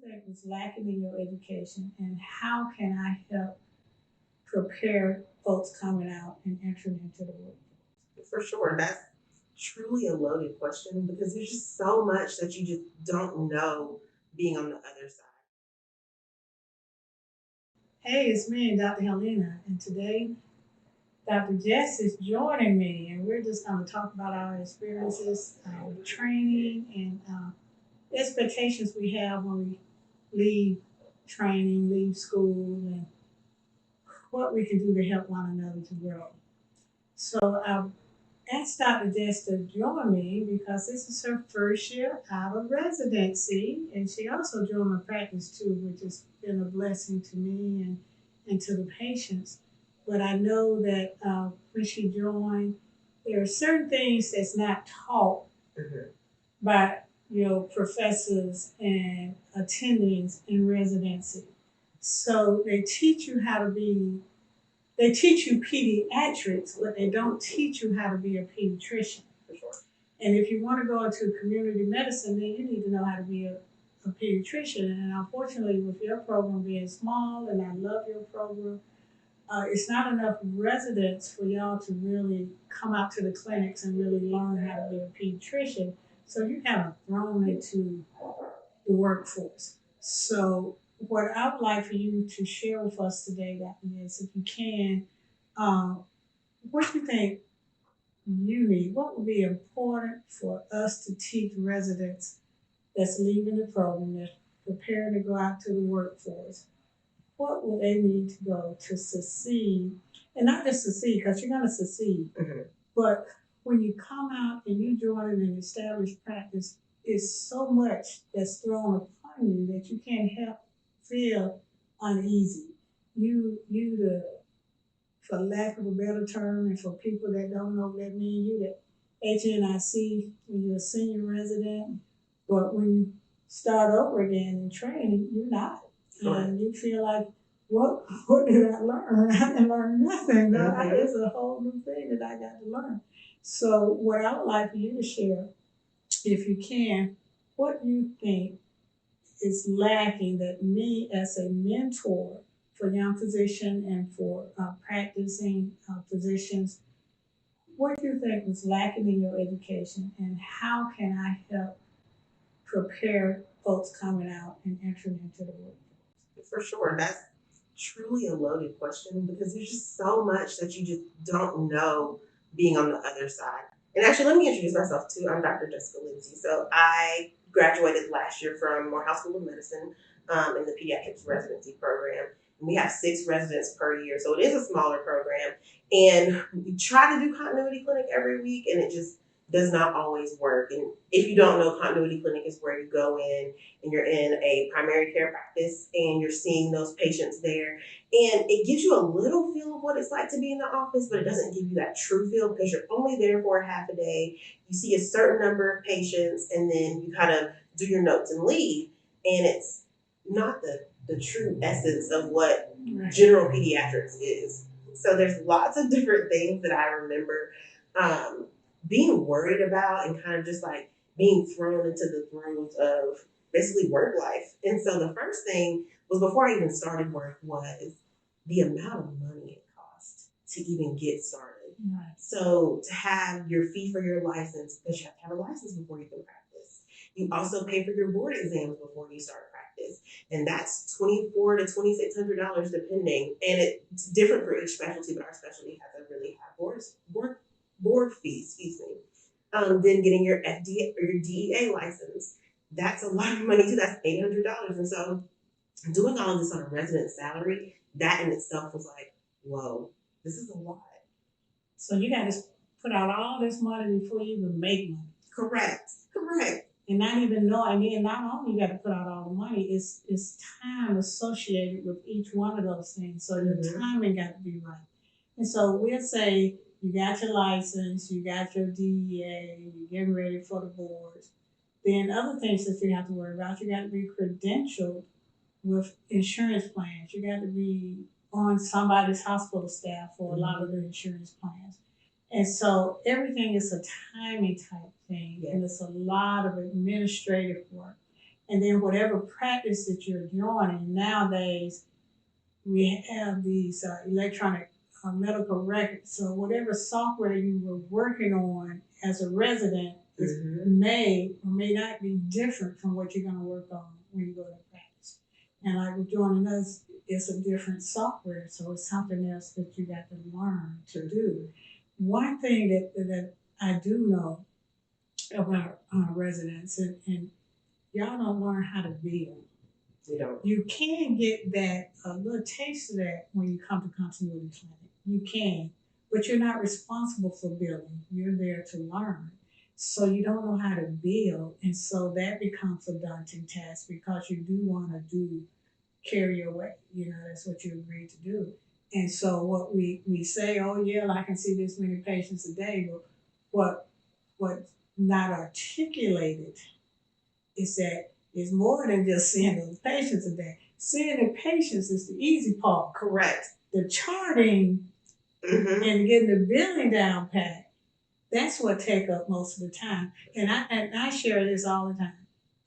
think is lacking in your education, and how can I help prepare folks coming out and entering into the workforce? For sure. That's truly a loaded question because there's just so much that you just don't know being on the other side. Hey, it's me and Dr. Helena, and today Dr. Jess is joining me, and we're just going to talk about our experiences with training and expectations we have when we leave training, leave school, and what we can do to help one another to grow. So I've asked Dr. Jess to join me because this is her first year out of residency, and she also joined my practice too, which has been a blessing to me and to the patients. But I know that when she joined, there are certain things that's not taught Mhm. by professors and attendings in residency. So they teach you pediatrics, but they don't teach you how to be a pediatrician. For sure. And if you want to go into community medicine, then you need to know how to be a pediatrician. And unfortunately, with your program being small, and I love your program, it's not enough residents for y'all to really come out to the clinics and really learn how to be a pediatrician. So you're kind of thrown into the workforce. So what I would like for you to share with us today, Dr. Ness, if you can, um, what do you think you need? What would be important for us to teach residents that's leaving the program, that's preparing to go out to the workforce? What would they need to go to succeed? And not just succeed, because you're going to succeed, but when you come out and you join an established practice, it's so much that's thrown upon you that you can't help feel uneasy. The for lack of a better term, and for people that don't know what that means, you the HNIC when you're a senior resident, but when you start over again in training, you're not. Right. And you feel like, what did I learn? I didn't learn nothing. Mhm. It's a whole new thing that I got to learn. So what I would like for you to share, if you can, what you think is lacking that me as a mentor for young physicians and for practicing physicians, what do you think is lacking in your education, and how can I help prepare folks coming out and entering into the workforce? For sure. That's truly a loaded question because there's just so much that you just don't know being on the other side. And actually, let me introduce myself too. I'm Dr. Jessica Lindsay. So I graduated last year from Morehouse School of Medicine in the pediatrics residency program. And we have 6 residents per year, so it is a smaller program. And we try to do continuity clinic every week, and it just does not always work. And if you don't know, continuity clinic is where you go in and you're in a primary care practice and you're seeing those patients there. And it gives you a little feel of what it's like to be in the office, but it doesn't give you that true feel because you're only there for a half a day. You see a certain number of patients and then you kind of do your notes and leave. And it's not the true essence of what general pediatrics is. So there's lots of different things that I remember being worried about and kind of just like being thrown into the throes of basically work life. And so the first thing was before I even started work was the amount of money it cost to even get started. Right. So to have your fee for your license, because you have to have a license before you can practice. You also pay for your board exams before you start practice. And that's $2,400 to $2,600 depending. And it's different for each specialty, but our specialty has a really high board fee, excuse me. Then getting your FDA or your DEA license, that's a lot of money too. That's $800. And so doing all of this on a resident salary, that in itself was like, whoa, this is a lot. So you got to put out all this money before you even make money. Correct. And not even know, I mean, not only you got to put out all the money, it's time associated with each one of those things. So your timing got to be right. And so we'll say you got your license, you got your DEA, you're getting ready for the boards. Then other things that you have to worry about, you got to be credentialed with insurance plans. You got to be on somebody's hospital staff for a lot of the insurance plans. And so everything is a timing type thing, and it's a lot of administrative work. And then whatever practice that you're joining, nowadays we have these electronic medical records. So whatever software you were working on as a resident may or may not be different from what you're going to work on when you go to practice. And like with joining us, it's a different software, so it's something else that you got to learn to do. One thing that I do know about residents, and y'all don't learn how to build. You don't. You can get that a little taste of that when you come to continuity clinic. You can, but you're not responsible for building. You're there to learn. So you don't know how to build, and so that becomes a daunting task because you do want to carry your weight. You know, that's what you agreed to do. And so what we say, oh yeah, I can see this many patients a day, but what's not articulated is that it's more than just seeing those patients a day. Seeing the patients is the easy part. Correct. The charting and getting the billing down pat, that's what take up most of the time. And I share this all the time.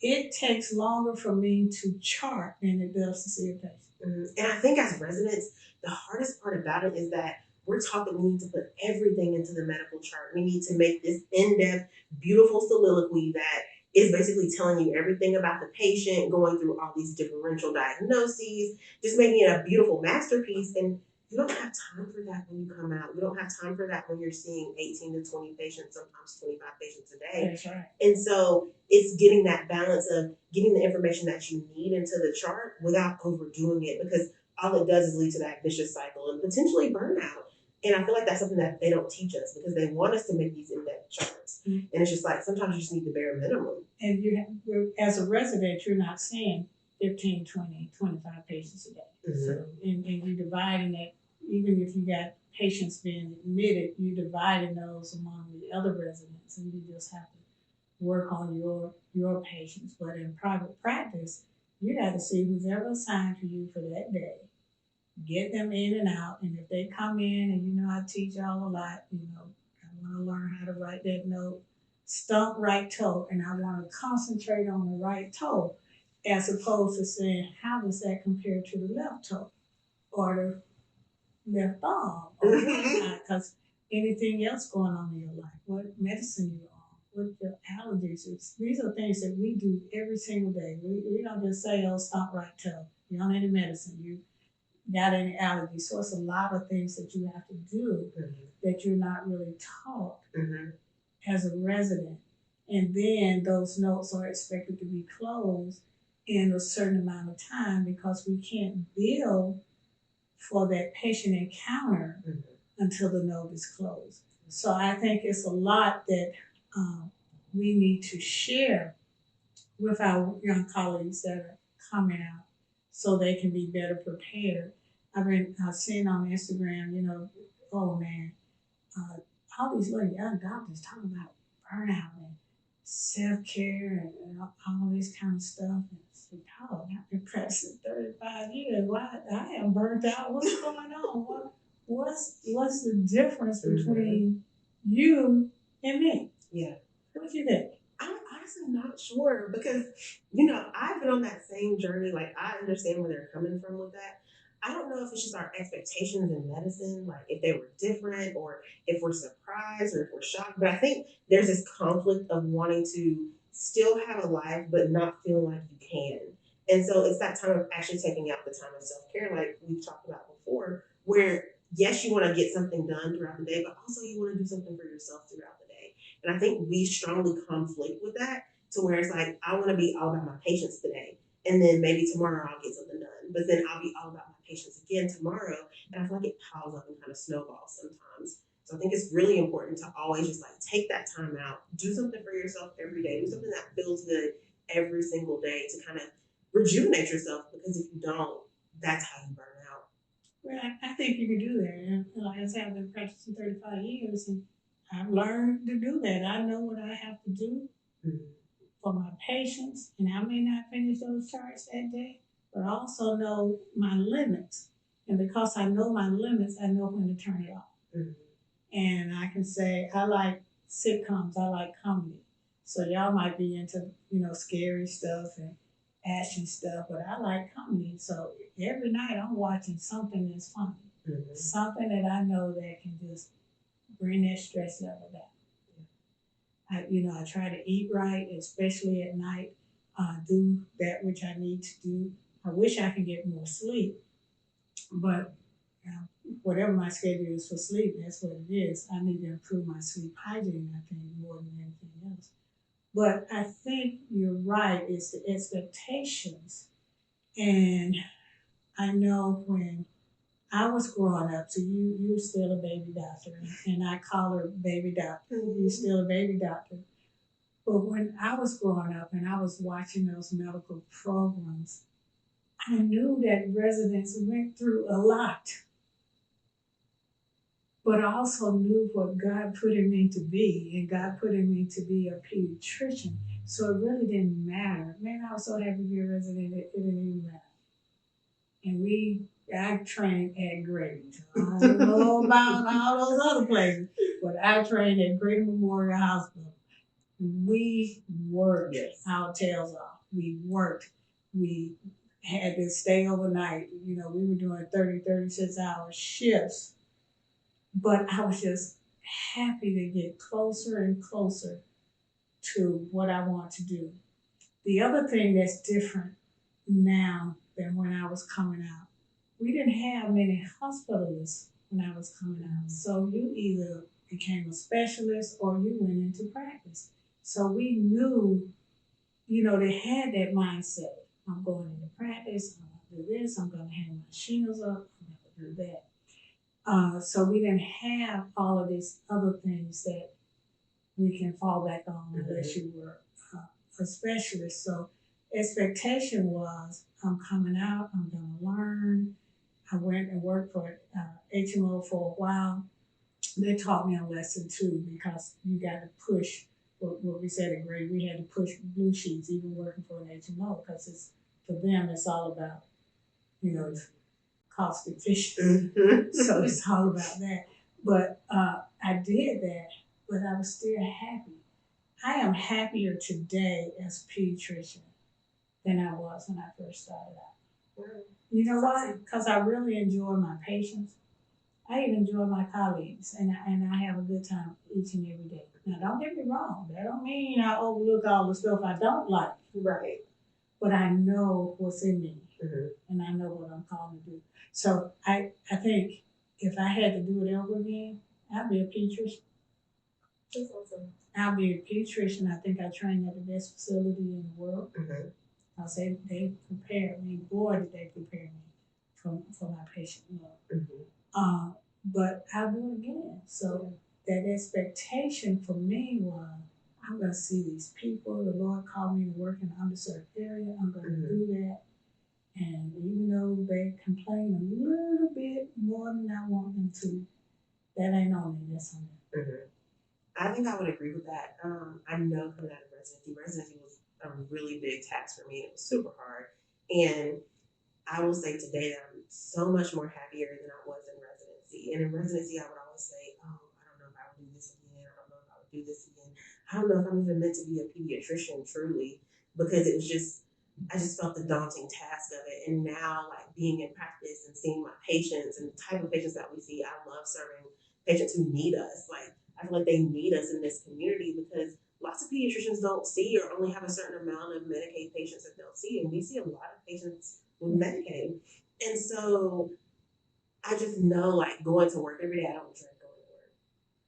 It takes longer for me to chart than it does to see a patient. And I think as residents, the hardest part about it is that we're taught that we need to put everything into the medical chart. We need to make this in-depth, beautiful soliloquy that is basically telling you everything about the patient, going through all these differential diagnoses, just making it a beautiful masterpiece. And you don't have time for that when you come out. You don't have time for that when you're seeing 18 to 20 patients, sometimes 25 patients a day. That's right. And so it's getting that balance of getting the information that you need into the chart without overdoing it, because all it does is lead to that vicious cycle and potentially burnout. And I feel like that's something that they don't teach us because they want us to make these in-depth charts. And it's just like sometimes you just need the bare minimum. And as a resident, you're not seeing 15, 20, 25 patients a day. So, and you're dividing that, even if you got patients being admitted, you're dividing those among the other residents, and you just have to work on your patients. But in private practice, you got to see who's ever assigned to you for that day, get them in and out. And if they come in, and you know I teach y'all a lot, you know, I want to learn how to write that note, stump right toe, and I want to concentrate on the right toe as opposed to saying, how does that compare to the left toe or the left arm or whatnot? Because anything else going on in your life, what medicine you're on, what your allergies is. These are things that we do every single day. We don't just say, oh, stump right toe. You're on any medicine. You got any allergies. So it's a lot of things that you have to do that you're not really taught as a resident. And then those notes are expected to be closed in a certain amount of time because we can't bill for that patient encounter until the note is closed. So I think it's a lot that we need to share with our young colleagues that are coming out so they can be better prepared. I've been seeing on Instagram, you know, oh man, all these little young doctors talking about burnout and self-care and all this kind of stuff. And it's like, oh, I've been practicing 35 years. Why I am burnt out? What's going on? What's the difference between you and me? Yeah. What do you think? I'm honestly not sure because, you know, I've been on that same journey. Like, I understand where they're coming from with that. I don't know if it's just our expectations in medicine, like if they were different or if we're surprised or if we're shocked. But I think there's this conflict of wanting to still have a life, but not feeling like you can. And so it's that time of actually taking out the time of self-care, like we've talked about before, where yes, you want to get something done throughout the day, but also you want to do something for yourself throughout the day. And I think we strongly conflict with that to where it's like, I want to be all about my patients today. And then maybe tomorrow I'll get something done. But then I'll be all about my patients again tomorrow. And I feel like it piles up and kind of snowballs sometimes. So I think it's really important to always just like take that time out, do something for yourself every day, do something that feels good every single day to kind of rejuvenate yourself, because if you don't, that's how you burn out. Well, I think you can do that. And like I said, I've been practicing 35 years and I've learned to do that. I know what I have to do for my patients, and I may not finish those charts that day, but I also know my limits. And because I know my limits, I know when to turn it off. And I can say, I like sitcoms, I like comedy. So y'all might be into, you know, scary stuff and action stuff, but I like comedy. So every night I'm watching something that's funny, something that I know that can just bring that stress level down. I try to eat right, especially at night. Do that which I need to do. I wish I could get more sleep, but whatever my schedule is for sleep, that's what it is. I need to improve my sleep hygiene, I think, more than anything else. But I think you're right, it's the expectations. And I know when I was growing up, so you're still a baby doctor, and I call her baby doctor. You're still a baby doctor. But when I was growing up and I was watching those medical programs, I knew that residents went through a lot, but I also knew what God put in me to be, and God put in me to be a pediatrician. So it really didn't matter. Man, I was so happy to be a resident, it didn't even matter. And I trained at Grady. I don't know about all those other places, but I trained at Grady Memorial Hospital. We worked our tails off. We worked. We had to stay overnight. We were doing 30, 36-hour shifts. But I was just happy to get closer and closer to what I want to do. The other thing that's different now than when I was coming out, we didn't have many hospitalists when I was coming out. So you either became a specialist or you went into practice. So we knew, they had that mindset. I'm going into practice, I'm going to do this, I'm going to hang my shingles up, I'm going to do that. So we didn't have all of these other things that we can fall back on unless you were a specialist. So expectation was, I'm coming out, I'm going to learn. I went and worked for HMO for a while. They taught me a lesson too, because you got to push what we said in grade. We had to push blue sheets, even working for an HMO, because for them it's all about, cost efficient. So it's all about that. But I did that, but I was still happy. I am happier today as a pediatrician than I was when I first started out. You know why? Because I really enjoy my patients. I even enjoy my colleagues, and I have a good time each and every day. Now, don't get me wrong. That don't mean I overlook all the stuff I don't like. Right. But I know what's in me, and I know what I'm called to do. So I think if I had to do it over again, I'd be a pediatrician. That's awesome. I'll be a pediatrician. I think I trained at the best facility in the world. I'll say they prepared me. Boy, did they prepare me for my patient love. But I'll do it again. So that expectation for me was, I'm going to see these people. The Lord called me to work in an underserved area. I'm going to do that. And even though they complain a little bit more than I want them to, that ain't on me. That's on them. I think I would agree with that. I know coming out of residency was a really big task for me. It was super hard. And I will say today that I'm so much more happier than I was in residency. And in residency, I would always say, oh, I don't know if I would do this again. I don't know if I would do this again. I don't know if I'm even meant to be a pediatrician truly, because it was I just felt the daunting task of it. And now, like being in practice and seeing my patients and the type of patients that we see, I love serving patients who need us. Like, I feel like they need us in this community, because lots of pediatricians don't see or only have a certain amount of Medicaid patients that they'll see. And we see a lot of patients with Medicaid. And so I just know, like, going to work every day, I don't dread going to work.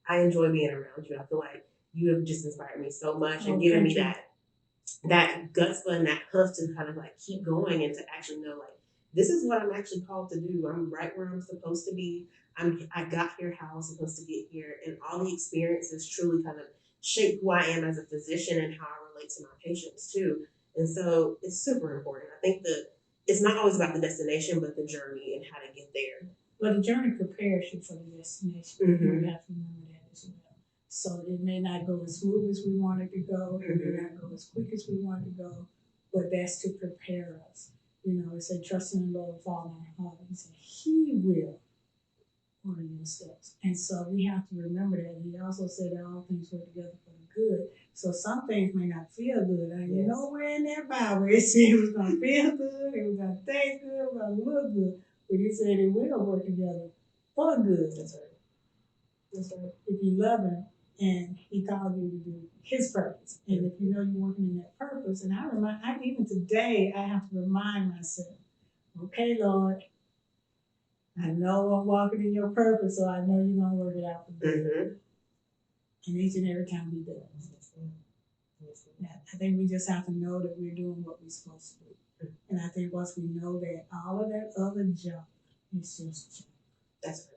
I enjoy being around you. I feel like you have just inspired me so much and given me that guts and that huff to kind of like keep going and to actually know, like, this is what I'm actually called to do. I'm right where I'm supposed to be. I got here how I was supposed to get here, and all the experiences truly kind of shape who I am as a physician and how I relate to my patients too. And so it's super important. I think that it's not always about the destination, but the journey and how to get there. But the journey prepares you for the destination. You have to remember that as well. So it may not go as smooth as we want it to go. It may not go as quick as we want it to go, but that's to prepare us. It said, trust in the Lord with all my heart. He said, He will order your steps. And so we have to remember that. He also said that all things work together for the good. So some things may not feel good. And you Yes. know where in that Bible it said it was gonna feel good, it was gonna taste good, it was gonna look good. But he said it will work together for good. That's right. That's right. If you love him and he called you to do his purpose. And if you know you're working in that purpose, and even today I have to remind myself, okay, Lord, I know I'm walking in your purpose, so I know you're gonna work it out for me. Mm-hmm. And each and every time we do it. Yeah, I think we just have to know that we're doing what we're supposed to do. And I think once we know that, all of that other junk is just junk. That's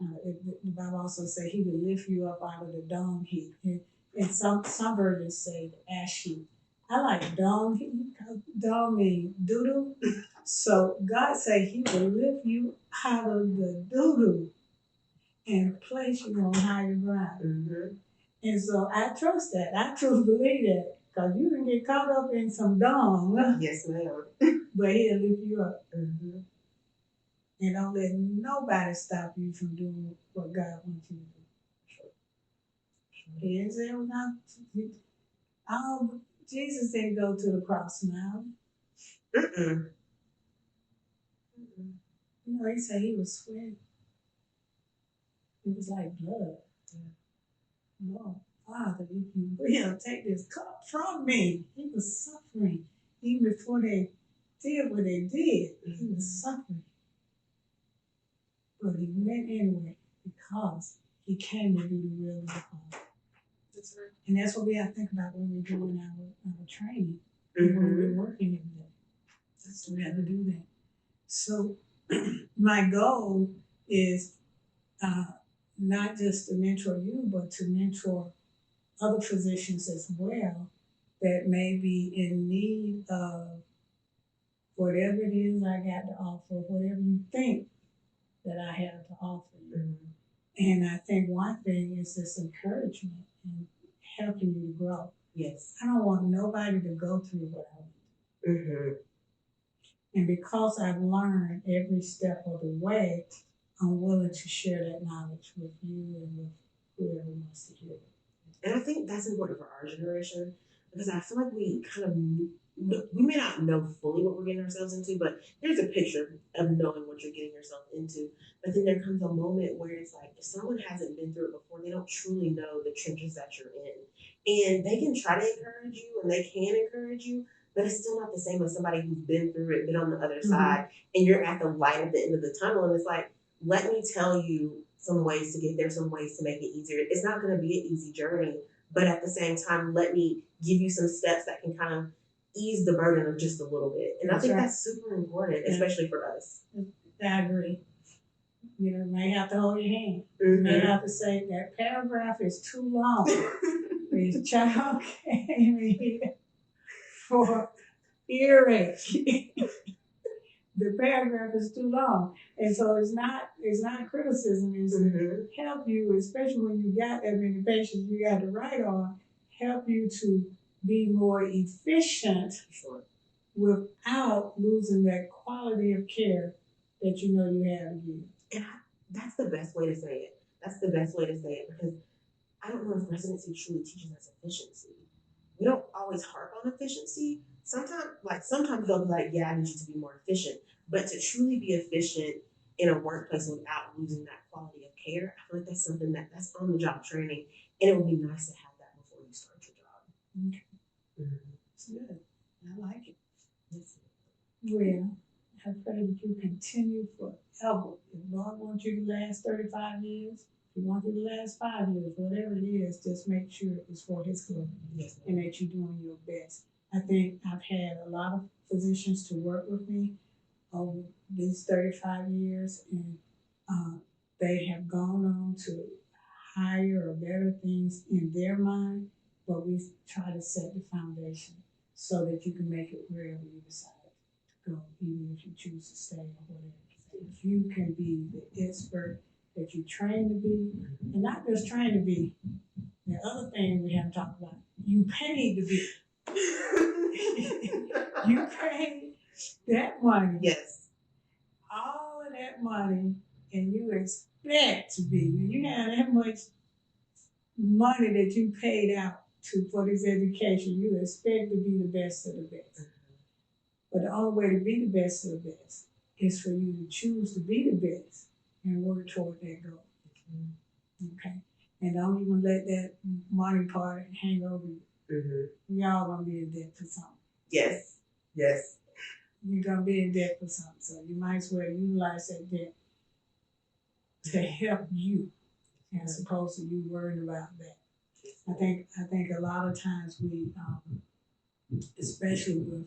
right. The Bible also says he will lift you up out of the dung heap. And some versions say the ash heap. I like dung heap. Dung means doo-doo. So God say he will lift you out of the doo-doo and place you on higher ground. Mm-hmm. And so I trust that. I truly believe that. Because you can get caught up in some dung. Yes, ma'am. But he'll lift you up. Mm-hmm. And don't let nobody stop you from doing what God wants you to do. He didn't say it was not. Jesus didn't go to the cross now. Mm-mm. You know, he said he was sweating. It was like blood. Yeah. Lord, Father, if you will, take this cup from me. He was suffering. Even before they did what they did, he was suffering. But he went anyway because he came to do the will of the Father. That's right. And that's what we have to think about when we're doing our training, Mm-hmm. when we're working in there. So we have to do that. So my goal is not just to mentor you, but to mentor other physicians as well that may be in need of whatever it is I got to offer, whatever you think that I have to offer you. Mm-hmm. And I think one thing is this encouragement and helping you to grow. Yes. I don't want nobody to go through what I went through. Mm-hmm. And because I've learned every step of the way, I'm willing to share that knowledge with you and with whoever wants to hear it. And I think that's important for our generation because I feel like we kind of, we may not know fully what we're getting ourselves into, but there's a picture of knowing what you're getting yourself into. But then there comes a moment where it's like, if someone hasn't been through it before, they don't truly know the trenches that you're in. And they can try to encourage you and they can encourage you, but it's still not the same as somebody who's been through it, been on the other side, and you're at the light at the end of the tunnel. And it's like, let me tell you some ways to get there, some ways to make it easier. It's not going to be an easy journey, but at the same time, let me give you some steps that can kind of ease the burden of just a little bit. And I think that's super important, especially for us. I agree. You know, you may have to hold your hand. Mm-hmm. You may have to say that paragraph is too long. This child came here for earache. The paragraph is too long. And so it's not criticism, it's Mm-hmm. help you, especially when you got that many patients you got to write on, help you to be more efficient without losing that quality of care that you know you have to give. And that's the best way to say it. That's the best way to say it because I don't know if residency truly teaches us efficiency. We don't always harp on efficiency. Sometimes they'll be like, yeah, I need you to be more efficient. But to truly be efficient in a workplace without losing that quality of care, I feel like that's something that's on the job training. And it would be nice to have that before you start your job. Okay. Mm-hmm. It's good. I like it. Well, I pray that you continue forever. If God wants you to last 35 years, if He wants you to last 5 years, whatever it is, just make sure it's for His glory. Yes, and that you're doing your best. I think I've had a lot of physicians to work with me over these 35 years, and they have gone on to higher or better things in their mind, but we try to set the foundation so that you can make it wherever you decide to go, even if you choose to stay or whatever. If you can be the expert that you train to be, and not just train to be, the other thing we haven't talked about, you paid to be. You paid that money. Yes. All of that money, and you expect to be. When you have that much money that you paid out for this education, you expect to be the best of the best. But the only way to be the best of the best is for you to choose to be the best and work toward that goal. Okay? And don't even let that money part hang over you. We all gonna be in debt for something. Yes. Yes. You're gonna be in debt for something. So you might as well utilize that debt to help you as opposed to you worrying about that. I think a lot of times we especially with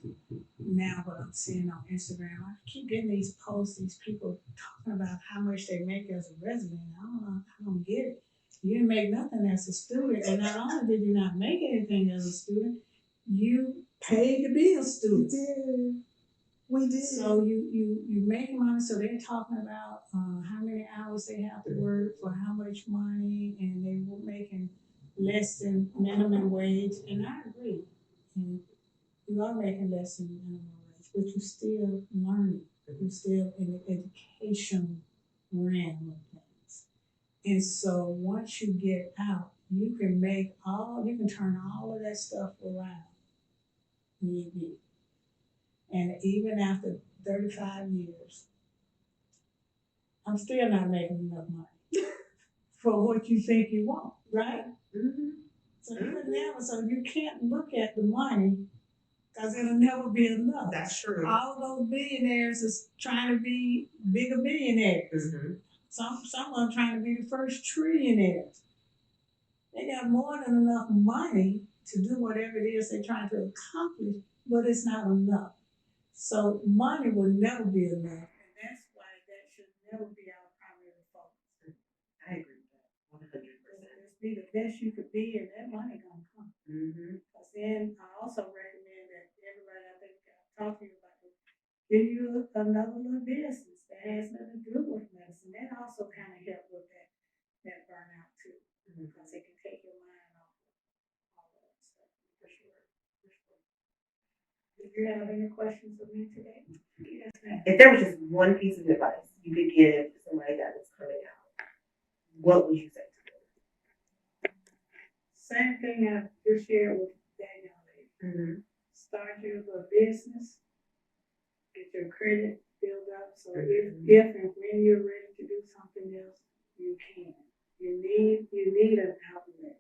now what I'm seeing on Instagram, I keep getting these posts, these people talking about how much they make as a resident. I don't get it. You didn't make nothing as a student, and not only did you not make anything as a student, you paid to be a student. We did. So you make money. So they're talking about how many hours they have to work for how much money, and they were making less than minimum wage. And I agree. And you are making less than minimum wage, but you're still learning. You're still in the educational realm of things. And so once you get out, you can turn all of that stuff around. Maybe. And even after 35 years, I'm still not making enough money for what you think you want, right? So you can't look at the money because it'll never be enough. That's true. All those billionaires is trying to be bigger billionaires. Some of them trying to be the first trillionaires. They got more than enough money to do whatever it is they're trying to accomplish, but it's not enough. So money will never be enough, and that's why that should never be our primary focus. I agree with that 100%. Just be the best you could be, and that money gonna come. Because then I also recommend that everybody I think talk to you about it, give you another little business that has nothing to do with medicine. That also kind of help with that burnout too, because it can take your mind off all of that stuff for sure. Did you have any questions of me today? Yes, ma'am. If there was just one piece of advice you could give to somebody that was coming out, what would you say to them? Same thing I just shared with that young lady. Start your business, get your credit built up. So if and when you're ready to do something else, you can. You need an outlet.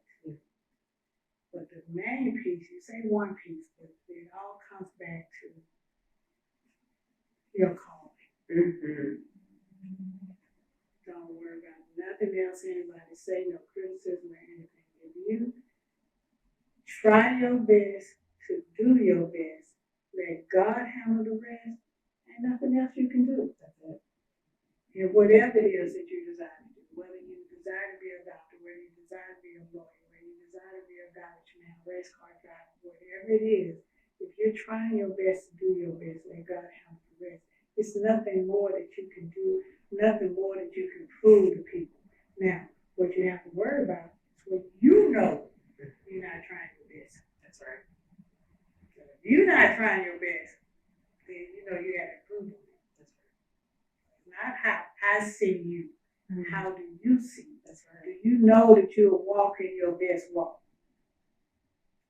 But the main piece, you say one piece, but it all comes back to your calling. Don't worry about nothing else anybody say, no criticism or anything. If you try your best to do your best, let God handle the rest, and nothing else you can do. That's it. And whatever it is that you desire to do, whether you desire to be a doctor, whether you desire to be a lawyer, whether you desire to be a garbage man, race car driver, whatever it is, if you're trying your best to do your best, let God handle the rest. It's nothing more that you can do, nothing more that you can prove to people. Now, what you have to worry about is when you know you're not trying your best. That's right. So if you're not trying your best, then you know you got to prove it. That's right. Not how I see you. How do you see? That's right. Do you know that you're walking your best walk?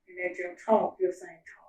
And that your talk, your same talk?